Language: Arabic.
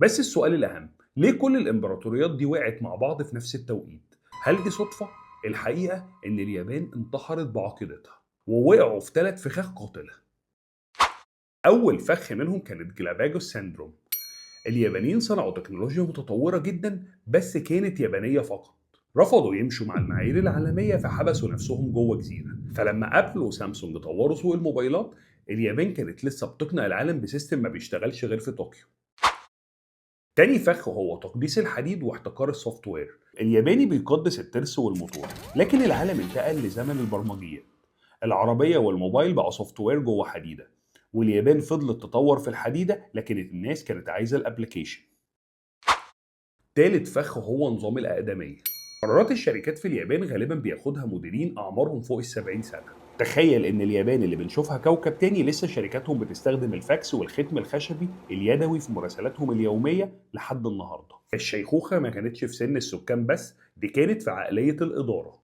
بس السؤال الأهم، ليه كل الإمبراطوريات دي وقعت مع بعض في نفس التوقيت؟ هل دي صدفة؟ الحقيقة إن اليابان انتحرت بعقيدتها ووقعوا في 3 فخاخ قاتلة. أول فخ منهم كانت جلاباجوس سيندروم. اليابانيين صنعوا تكنولوجيا متطورة جدا بس كانت يابانية فقط. رفضوا يمشوا مع المعايير العالمية فحبسوا نفسهم جوه جزيرة. فلما أبل وسامسونج طوروا سوق الموبايلات، اليابان كانت لسه بتقنع العالم بسيستم ما بيشتغلش غير في طوكيو. تاني فخ هو تقديس الحديد واحتكار السوفت وير. الياباني بيقدس الترس والموتور، لكن العالم انتقل لزمن البرمجيات. العربية والموبايل بقى سوفت وير جوه حديدة، واليابان فضلت تطور في الحديدة لكن الناس كانت عايزة الابليكيشن. تالت فخ هو نظام الأقدمية. قرارات الشركات في اليابان غالبا بياخدها مديرين أعمارهم فوق ال70 سنة. تخيل إن اليابان اللي بنشوفها كوكب تاني لسه شركاتهم بتستخدم الفاكس والختم الخشبي اليدوي في مراسلاتهم اليومية لحد النهاردة. الشيخوخة ما كانتش في سن السكان بس، دي كانت في عقلية الإدارة.